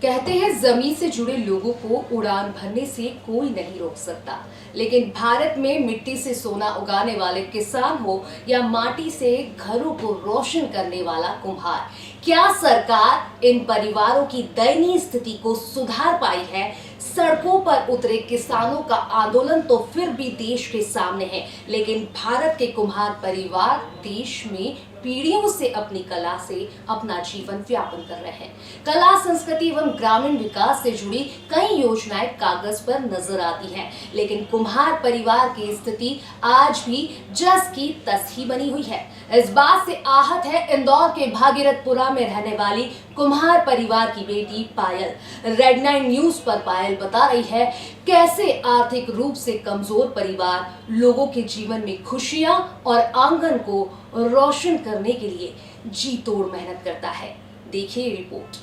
कहते हैं जमीन से जुड़े लोगों को उड़ान भरने से कोई नहीं रोक सकता, लेकिन भारत में मिट्टी से सोना उगाने वाले किसान हो या माटी से घरों को रोशन करने वाला कुम्हार, क्या सरकार इन परिवारों की दयनीय स्थिति को सुधार पाई है? सड़कों पर उतरे किसानों का आंदोलन तो फिर भी देश के सामने है, लेकिन भारत के कुम्हार परिवार देश में पीढ़ियों से अपनी कला से अपना जीवन व्यापन कर रहे हैं। कला, संस्कृति एवं ग्रामीण विकास से जुड़ी कई योजनाएं कागज पर नजर आती हैं, लेकिन कुम्हार परिवार की स्थिति आज भी जस की तस ही बनी हुई है। इस बात से आहत है इंदौर के भागीरथपुरा में रहने वाली कुम्हार परिवार की बेटी पायल। रेड 9 न्यूज पर पायल बता रही है कैसे आर्थिक रूप से कमजोर परिवार लोगों के जीवन में खुशियां और आंगन को रोशन करने के लिए जी तोड़ मेहनत करता है। देखिए रिपोर्ट।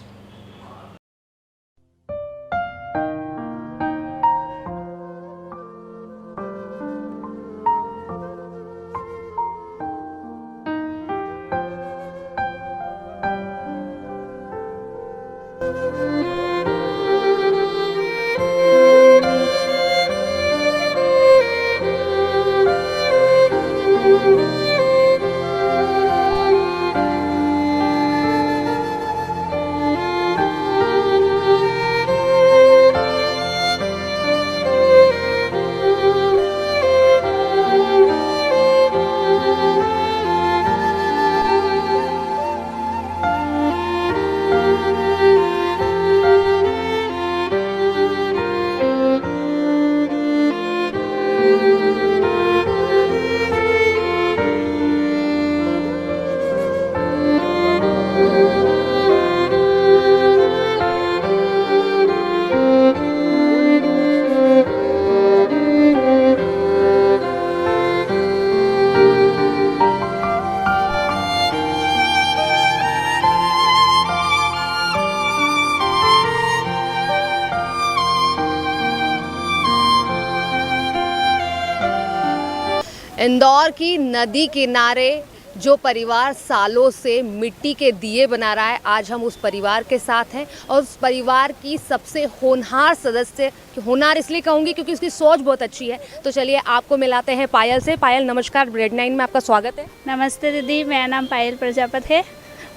इंदौर की नदी किनारे जो परिवार सालों से मिट्टी के दिए बना रहा है, आज हम उस परिवार के साथ हैं और उस परिवार की सबसे होनहार सदस्य, होनहार इसलिए कहूँगी क्योंकि उसकी सोच बहुत अच्छी है। तो चलिए आपको मिलाते हैं पायल से। पायल नमस्कार, रेड 9 में आपका स्वागत है। नमस्ते दीदी, मेरा नाम पायल प्रजापत है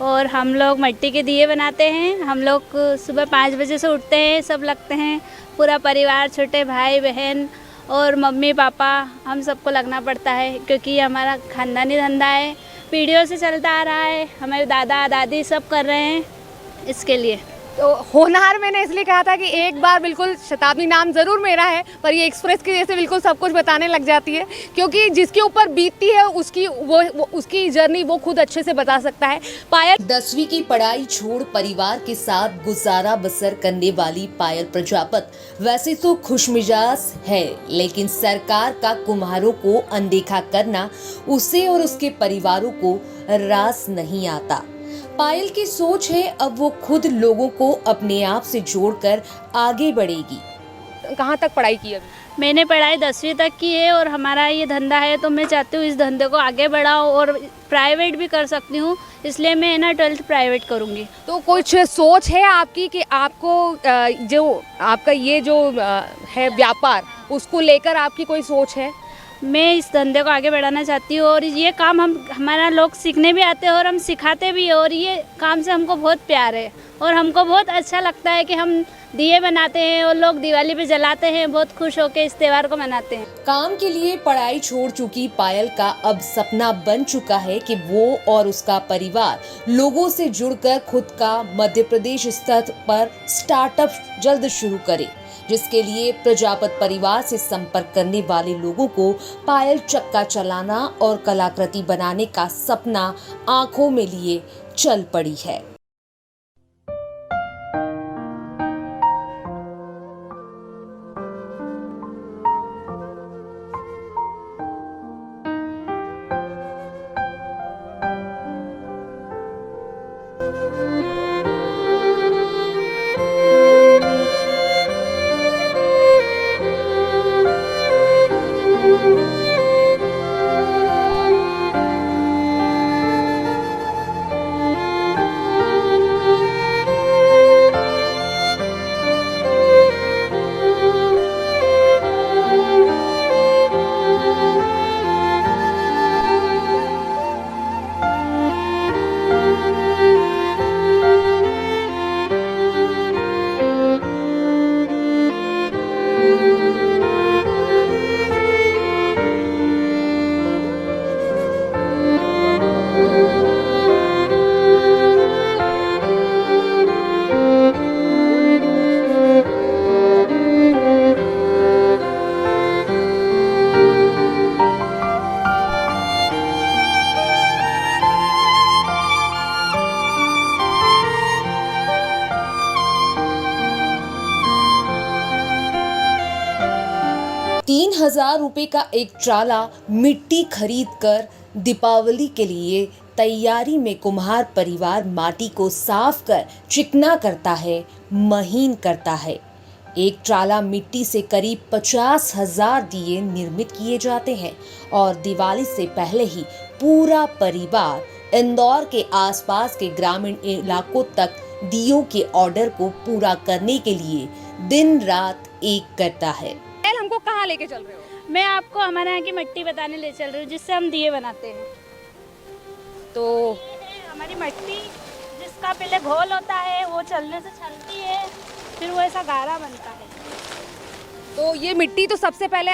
और हम लोग मिट्टी के दिए बनाते हैं। हम लोग सुबह 5 बजे से उठते हैं, सब लगते हैं, पूरा परिवार, छोटे भाई बहन और मम्मी पापा, हम सबको लगना पड़ता है क्योंकि हमारा खानदानी धंधा है, पीढ़ियों से चलता आ रहा है। हमारे दादा दादी सब कर रहे हैं इसके लिए। तो होनहार मैंने इसलिए कहा था कि एक बार बिल्कुल शताब्दी नाम ज़रूर मेरा है, पर ये एक्सप्रेस की जैसे बिल्कुल सब कुछ बताने लग जाती है, क्योंकि जिसके ऊपर बीतती है उसकी उसकी जर्नी वो खुद अच्छे से बता सकता है। पायल 10वीं की पढ़ाई छोड़ परिवार के साथ गुजारा बसर करने वाली पायल प्रजापत वैसे तो खुशमिजाज है, लेकिन सरकार का कुम्हारों को अनदेखा करना उसे और उसके परिवारों को रास नहीं आता। पायल की सोच है अब वो खुद लोगों को अपने आप से जोड़कर आगे बढ़ेगी। कहाँ तक पढ़ाई की अभी? मैंने पढ़ाई 10वीं तक की है और हमारा ये धंधा है तो मैं चाहती हूँ इस धंधे को आगे बढ़ाऊँ और प्राइवेट भी कर सकती हूँ, इसलिए मैं ना 12th प्राइवेट करूँगी। तो कुछ सोच है आपकी कि आपको जो आपका ये जो है व्यापार, उसको लेकर आपकी कोई सोच है? मैं इस धंधे को आगे बढ़ाना चाहती हूँ और ये काम हमारा लोग सीखने भी आते हैं और हम सिखाते भी हैं और ये काम से हमको बहुत प्यार है और हमको बहुत अच्छा लगता है कि हम दिए बनाते हैं और लोग दिवाली पे जलाते हैं, बहुत खुश होकर इस त्यौहार को मनाते हैं। काम के लिए पढ़ाई छोड़ चुकी पायल का अब सपना बन चुका है कि वो और उसका परिवार लोगों से जुड़कर खुद का मध्य प्रदेश स्तर पर स्टार्टअप जल्द शुरू करे, जिसके लिए प्रजापत परिवार से संपर्क करने वाले लोगों को पायल चक्का चलाना और कलाकृति बनाने का सपना आंखों में लिए चल पड़ी है। 3,000 रुपए का एक ट्राला मिट्टी खरीद कर दीपावली के लिए तैयारी में कुम्हार परिवार माटी को साफ कर चिकना करता है, महीन करता है। एक ट्राला मिट्टी से करीब 50,000 दिए निर्मित किए जाते हैं और दिवाली से पहले ही पूरा परिवार इंदौर के आसपास के ग्रामीण इलाकों तक दियों के ऑर्डर को पूरा करने के लिए दिन रात एक करता है। हमको कहाँ लेके चल रहे हो? मैं आपको हमारे यहाँ की मिट्टी बताने ले चल रही हूँ जिससे हम दिए बनाते हैं। तो ये है हमारी मिट्टी जिसका पहले घोल होता है, वो चलने से छलती है, फिर वो ऐसा गारा बनता है। तो ये मिट्टी तो सबसे पहले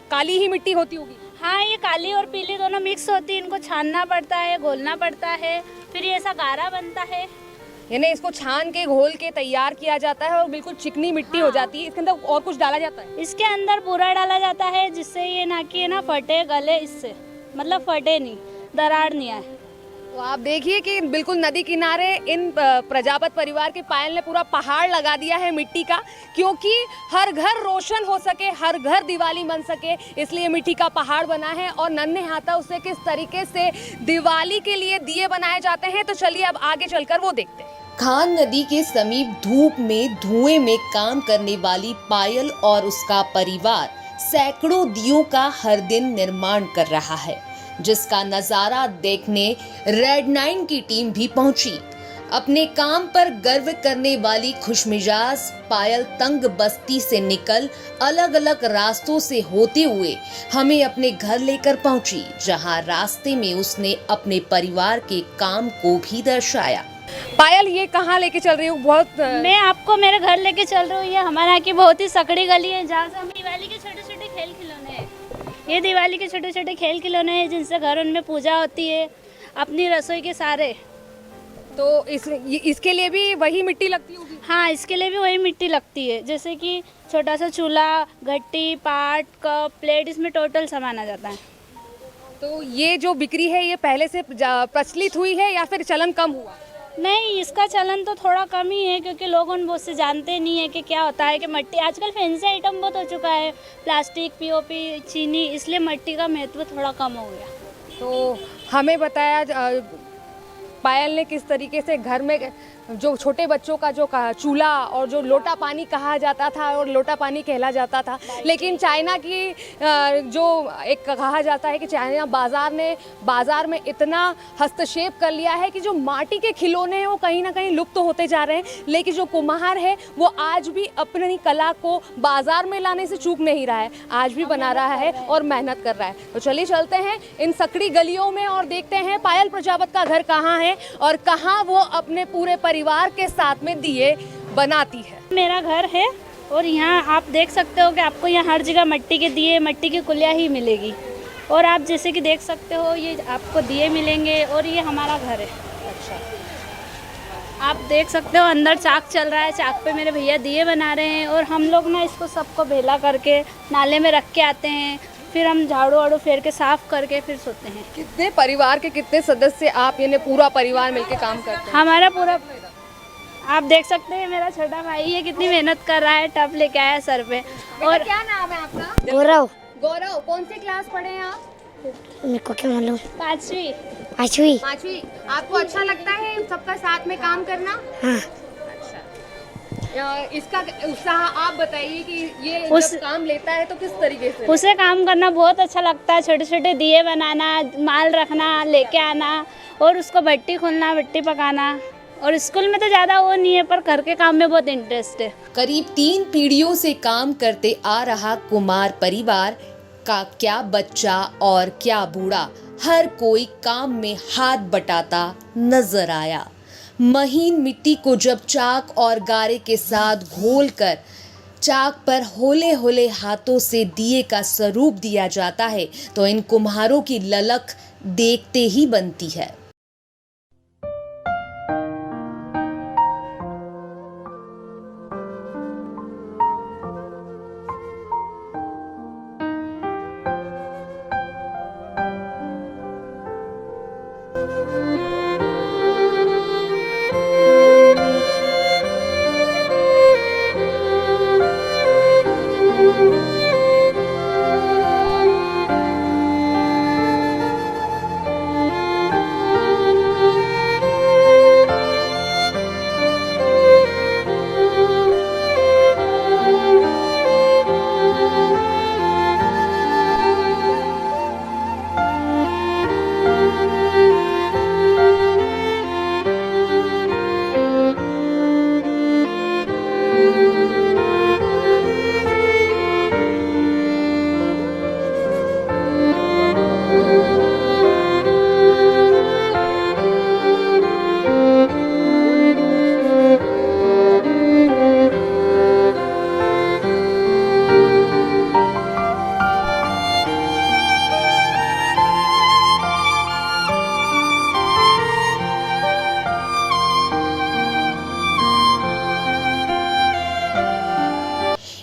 काली ही मिट्टी होती होगी। हाँ, ये काली और पीली दोनों मिक्स होती है। इनको छानना पड़ता है, घोलना पड़ता है, फिर ये ऐसा गारा बनता है। यानी इसको छान के घोल के तैयार किया जाता है और बिल्कुल चिकनी मिट्टी हो जाती है। इसके अंदर और कुछ डाला जाता है? इसके अंदर पूरा डाला जाता है जिससे ये ना कि ना फटे गले, इससे मतलब फटे नहीं, दरार नहीं आए। तो आप देखिए कि बिल्कुल नदी किनारे इन प्रजापत परिवार के पायल ने पूरा पहाड़ लगा दिया है मिट्टी का, क्योंकि हर घर रोशन हो सके, हर घर दिवाली मन सके, इसलिए मिट्टी का पहाड़ बना है। और नन्हे हाथा उससे किस तरीके से दिवाली के लिए दिए बनाए जाते हैं, तो चलिए अब आगे चलकर वो देखते हैं। खान नदी के समीप धूप में धुएं में काम करने वाली पायल और उसका परिवार सैकड़ों दियों का हर दिन निर्माण कर रहा है, जिसका नजारा देखने रेड 9 की टीम भी पहुंची। अपने काम पर गर्व करने वाली खुशमिजाज पायल तंग बस्ती से निकल अलग अलग रास्तों से होते हुए हमें अपने घर लेकर पहुंची, जहां रास्ते में उसने अपने परिवार के काम को भी दर्शाया। पायल, ये कहाँ लेके चल रही हूँ? बहुत मैं आपको मेरे घर लेके चल रही हूँ। ये हमारे यहाँ की बहुत ही सकड़ी गली है जहाँ से हम दिवाली के छोटे छोटे खेल खिलौने हैं। ये दिवाली के छोटे छोटे खेल खिलौने हैं जिनसे घरों में पूजा होती है, अपनी रसोई के सारे। तो इसके लिए भी वही मिट्टी लगती होगी? हाँ, इसके लिए भी वही मिट्टी लगती है। जैसे कि छोटा सा चूल्हा, घट्टी, पाट, कप, प्लेट, इसमें टोटल सामान आ जाता है। तो ये जो बिक्री है ये पहले से प्रचलित हुई है या फिर चलन कम हुआ? नहीं, इसका चलन तो थोड़ा कम ही है क्योंकि लोग उन बहुत से जानते नहीं है कि क्या होता है कि मिट्टी। आजकल फैंसी आइटम बहुत हो चुका है, प्लास्टिक, पीओपी, चीनी, इसलिए मिट्टी का महत्व थोड़ा कम हो गया। तो हमें बताया पायल ने किस तरीके से घर में जो छोटे बच्चों का जो चूल्हा और जो लोटा पानी कहा जाता था और लोटा पानी कहला जाता था, लेकिन चाइना की जो एक कहा जाता है कि चाइना बाज़ार में इतना हस्तक्षेप कर लिया है कि जो माटी के खिलौने हैं वो कहीं ना कहीं लुप्त तो होते जा रहे हैं, लेकिन जो कुम्हार है वो आज भी अपनी कला को बाज़ार में लाने से चूक नहीं रहा है, आज भी बना रहा है और मेहनत कर रहा है। तो चलिए चलते हैं इन सकड़ी गलियों में और देखते हैं पायल प्रजापत का घर कहाँ है और कहाँ वो अपने पूरे परिवार के साथ में दिए बनाती है। मेरा घर है और यहाँ आप देख सकते हो कि आपको यहाँ हर जगह मिट्टी के दिए, मिट्टी की कुलिया ही मिलेगी। और आप जैसे कि देख सकते हो ये आपको दिए मिलेंगे और ये हमारा घर है। अच्छा, आप देख सकते हो अंदर चाक चल रहा है, चाक पे मेरे भैया दिए बना रहे हैं और हम लोग ना इसको सबको भेला करके नाले में रख के आते हैं, फिर हम झाड़ू वाड़ू फेर के साफ करके फिर सोते हैं। कितने परिवार के कितने सदस्य आप, यानी पूरा परिवार मिलके काम करते हैं? हमारा पूरा, आप देख सकते हैं मेरा छोटा भाई है कितनी मेहनत कर रहा है, टब लेके आया सर पे। और क्या नाम है आपका? गौरव। गौरव, कौन सी क्लास पढ़े हैं आप? मेरे को क्या मालूम। पाँचवीं। पाँचवीं। आपको अच्छा लगता है सबका साथ में काम करना? हाँ। इसका उत्साह आप बताइए कि ये जब काम लेता है तो किस तरीके से? उसे काम करना बहुत अच्छा लगता है। छोटे छोटे दिए बनाना, माल रखना, लेके आना और उसको भट्टी खोलना, भट्टी पकाना। और स्कूल में तो ज़्यादा वो नहीं है पर घर के काम में बहुत इंटरेस्ट है। करीब 3 पीढ़ियों से काम करते आ रहा कुमार परिवार का क्या बच्चा और क्या बूढ़ा, हर कोई काम में हाथ बटाता नजर आया। महीन मिट्टी को जब चाक और गारे के साथ घोलकर चाक पर होले होले हाथों से दिए का स्वरूप दिया जाता है तो इन कुम्हारों की ललक देखते ही बनती है।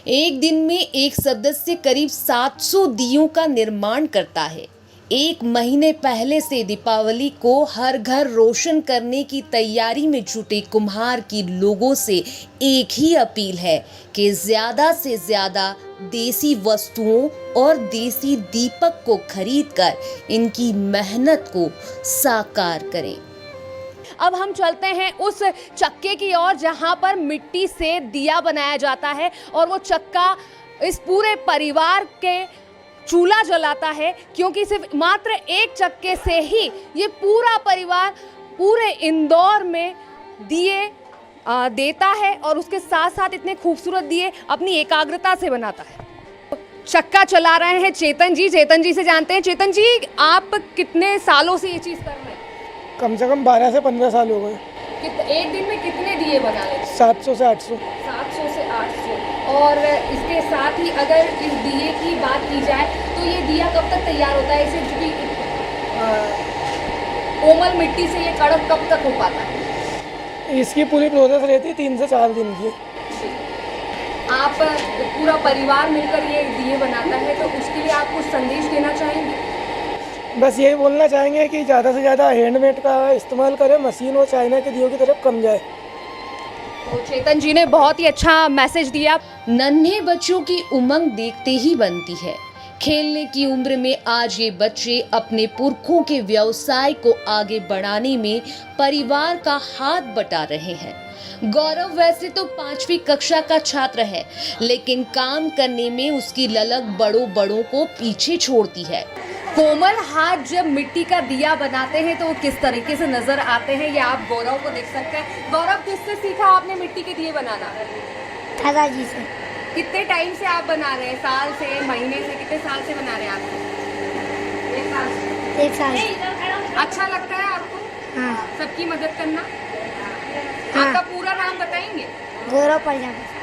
एक दिन में एक सदस्य करीब 700 दियों का निर्माण करता है। एक महीने पहले से दीपावली को हर घर रोशन करने की तैयारी में जुटे कुम्हार की लोगों से एक ही अपील है कि ज्यादा से ज्यादा देसी वस्तुओं और देसी दीपक को खरीदकर इनकी मेहनत को साकार करें। अब हम चलते हैं उस चक्के की ओर जहां पर मिट्टी से दिया बनाया जाता है और वो चक्का इस पूरे परिवार के चूल्हा जलाता है, क्योंकि सिर्फ मात्र एक चक्के से ही ये पूरा परिवार पूरे इंदौर में दिए देता है और उसके साथ साथ इतने खूबसूरत दिए अपनी एकाग्रता से बनाता है। चक्का चला रहे हैं चेतन जी से जानते हैं। चेतन जी, आप कितने सालों से ये चीज़ कर रहे हैं? कम से कम 12 से 15 साल हो गए। एक दिन में कितने दिए बना लेते हैं? 700 से 800। 700 से 800। और इसके साथ ही अगर इस दिए की बात की जाए तो ये दिया कब तक तैयार होता है? इसे जो भी कोमल मिट्टी से ये कड़क कब तक हो पाता है? इसकी पूरी प्रोसेस रहती है 3 से 4 दिन की। आप पूरा परिवार मिलकर ये दिए बनाता है, तो उसके लिए आप कुछ संदेश देना चाहेंगे? बस यही बोलना चाहेंगे कि ज़्यादा से ज़्यादा हैंडमेड का इस्तेमाल करें, मशीन और चाइना के दियों की तरफ कम जाए। तो चेतन जी ने बहुत ही अच्छा मैसेज दिया। नन्हे बच्चों की उमंग देखते ही बनती है। खेलने की उम्र में आज ये बच्चे अपने पुरखों के व्यवसाय को आगे बढ़ाने में परिवार का हाथ बटा रहे हैं। गौरव वैसे तो 5वीं कक्षा का छात्र है, लेकिन काम करने में उसकी ललक बड़ों को पीछे छोड़ती है। कोमल हाथ जब मिट्टी का दिया बनाते हैं तो वो किस तरीके से नजर आते हैं, ये आप गौरव को देख सकते हैं। गौरव, किससे सीखा आपने मिट्टी के दिए बनाना? दादाजी से। कितने टाइम से आप बना रहे हैं? साल से, महीने से, कितने साल से बना रहे हैं आप? 1 साल से। 1 साल से। अच्छा लगता है आपको हाँ। सबकी मदद करना? हाँ। आपका पूरा नाम बताएंगे? गौरव प्रजापति।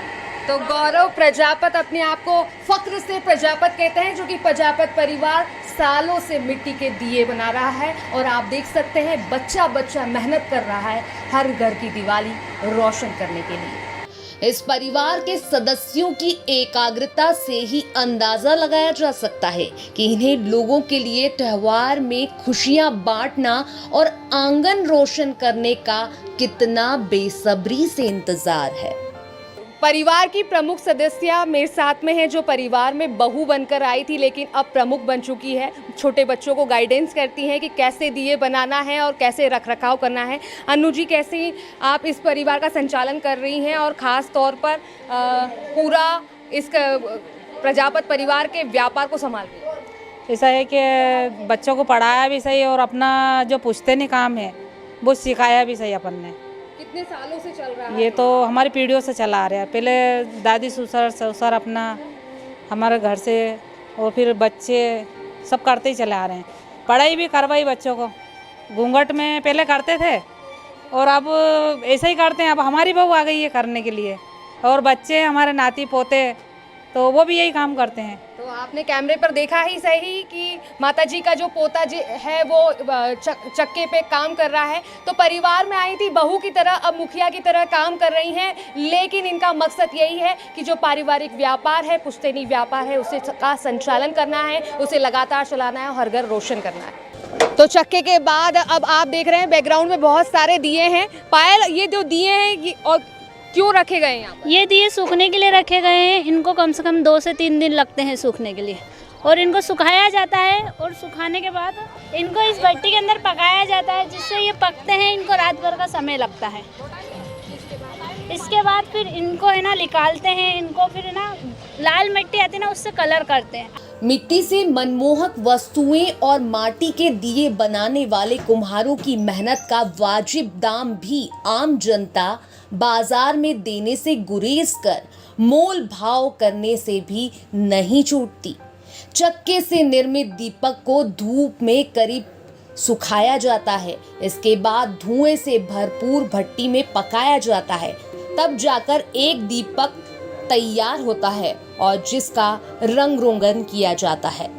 तो गौरव प्रजापत अपने आप को फक्र से प्रजापत कहते हैं, जो कि प्रजापत परिवार सालों से मिट्टी के दिए बना रहा है। और आप देख सकते हैं बच्चा मेहनत कर रहा है हर घर की दिवाली रोशन करने के लिए। इस परिवार के सदस्यों की एकाग्रता से ही अंदाजा लगाया जा सकता है कि इन्हें लोगों के लिए त्योहार में खुशियां बांटना और आंगन रोशन करने का कितना बेसब्री से इंतजार है। परिवार की प्रमुख सदस्य मेरे साथ में है, जो परिवार में बहू बनकर आई थी लेकिन अब प्रमुख बन चुकी है। छोटे बच्चों को गाइडेंस करती है कि कैसे दिए बनाना है और कैसे रखरखाव करना है। अनु जी, कैसे आप इस परिवार का संचालन कर रही हैं और ख़ास तौर पर पूरा इस प्रजापत परिवार के व्यापार को संभाल रही हैं? ऐसा है कि बच्चों को पढ़ाया भी सही और अपना जो पुश्तैनी काम है वो सिखाया भी सही अपन ने। कितने सालों से चल रहा है? ये तो हमारी पीढ़ियों से चला आ रहा है। पहले दादी ससुर अपना हमारे घर से, और फिर बच्चे सब करते ही चले आ रहे हैं। पढ़ाई भी करवाई बच्चों को, घूंघट में पहले करते थे और अब ऐसा ही करते हैं। अब हमारी बहू आ गई है करने के लिए, और बच्चे हमारे नाती पोते तो वो भी यही काम करते हैं। तो आपने कैमरे पर देखा ही सही कि माताजी का जो पोता जी है वो चक्के पे काम कर रहा है। तो परिवार में आई थी बहू की तरह, अब मुखिया की तरह काम कर रही हैं, लेकिन इनका मकसद यही है कि जो पारिवारिक व्यापार है, पुश्तैनी व्यापार है, उसे का संचालन करना है, उसे लगातार चलाना है और हर घर रोशन करना है। तो चक्के के बाद अब आप देख रहे हैं बैकग्राउंड में बहुत सारे दिए हैं। पायल, ये जो दिए हैं और क्यों रखे गए हैं यहाँ पर? ये दिए सूखने के लिए रखे गए हैं। इनको कम से कम 2 से 3 दिन लगते हैं सूखने के लिए, और इनको सुखाया जाता है और सुखाने के बाद इनको इस भट्टी के अंदर पकाया जाता है, जिससे ये पकते हैं। इनको रात भर का समय लगता है। इसके बाद फिर इनको है ना निकालते हैं। इनको फिर है ना लाल मिट्टी आती है ना, उससे कलर करते हैं। मिट्टी से मनमोहक वस्तुएं और माटी के दिए बनाने वाले कुम्हारों की मेहनत का वाजिब दाम भी आम जनता बाजार में देने से गुरेज कर मोल भाव करने से भी नहीं छूटती। चक्के से निर्मित दीपक को धूप में करीब सुखाया जाता है। इसके बाद धुएं से भरपूर भट्टी में पकाया जाता है, तब जाकर एक दीपक तैयार होता है और जिसका रंग रोगन किया जाता है।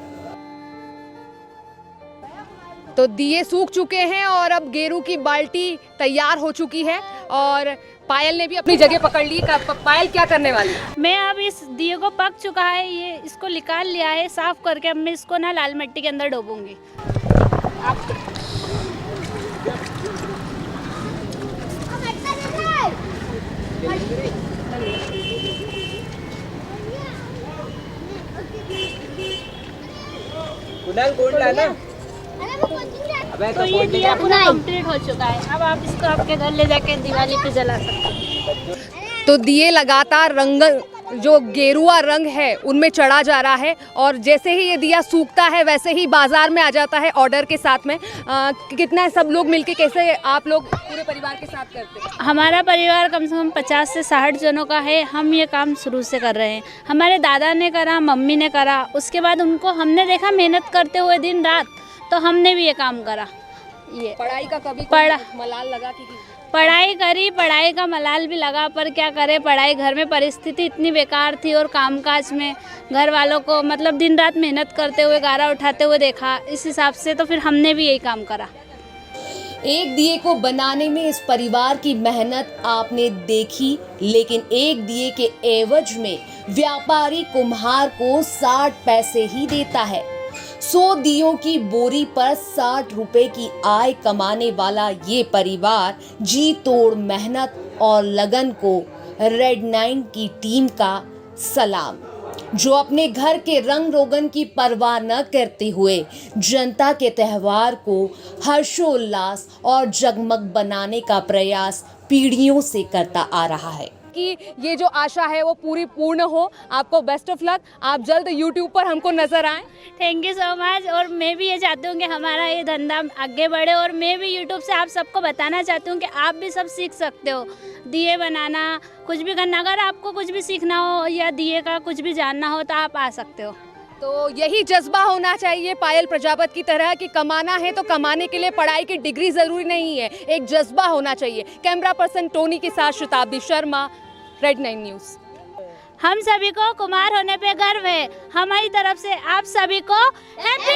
तो दिए सूख चुके हैं और अब गेरू की बाल्टी तैयार हो चुकी है। और पायल ने भी अपनी जगह पकड़ ली। पायल क्या करने वाली है? मैं अब इस दिए को पक चुका है, ये इसको निकाल लिया है साफ करके। अब मैं इसको ना लाल मिट्टी के अंदर डोबूंगी। तो ये दिया पूरा कंप्लीट हो चुका है। अब आप इसको आपके घर ले जाके दिवाली पे जला सकते हैं। तो दिए लगातार रंग जो गेरुआ रंग है उनमें चढ़ा जा रहा है और जैसे ही ये दिया सूखता है वैसे ही बाजार में आ जाता है ऑर्डर के साथ में। कितना सब लोग मिलके, कैसे आप लोग पूरे परिवार के साथ करते हैं? हमारा परिवार कम से कम 50 से 60 जनों का है। हम ये काम शुरू से कर रहे हैं। हमारे दादा ने करा, मम्मी ने करा, उसके बाद उनको हमने देखा मेहनत करते हुए दिन रात, तो हमने भी ये काम करा। ये पढ़ाई का कभी पढ़ा मलाल लगा कि पढ़ाई करी, पढ़ाई का मलाल भी लगा, पर क्या करें, पढ़ाई घर में परिस्थिति इतनी बेकार थी और कामकाज में घर वालों को मतलब दिन रात मेहनत करते हुए, गारा उठाते हुए देखा, इस हिसाब से तो फिर हमने भी यही काम करा। एक दिए को बनाने में इस परिवार की मेहनत आपने देखी, लेकिन एक दिए के एवज में व्यापारी कुम्हार को 60 पैसे ही देता है। 100 दियों की बोरी पर 60 रुपए की आय कमाने वाला ये परिवार जी तोड़ मेहनत और लगन को रेड 9 की टीम का सलाम, जो अपने घर के रंग रोगन की परवाह न करते हुए जनता के त्योहार को हर्षोल्लास और जगमग बनाने का प्रयास पीढ़ियों से करता आ रहा है कि ये जो आशा है वो पूरी पूर्ण हो। आपको बेस्ट ऑफ लक। आप जल्द YouTube पर हमको नजर आएं। Thank you so much. और मैं भी ये चाहती हूँ कि हमारा ये धंधा आगे बढ़े और मैं भी YouTube से आप सबको बताना चाहती हूँ कि आप भी सब सीख सकते हो दिए बनाना, कुछ भी करना। अगर आपको कुछ भी सीखना हो या दिए का कुछ भी जानना हो तो आप आ सकते हो। तो यही जज्बा होना चाहिए पायल प्रजापत की तरह कि कमाना है तो कमाने के लिए पढ़ाई की डिग्री ज़रूरी नहीं है, एक जज्बा होना चाहिए। कैमरा पर्सन टोनी के साथ शताब्दी शर्मा, रेड 9 न्यूज़। हम सभी को कुमार होने पे गर्व है। हमारी तरफ से आप सभी को हैप्पी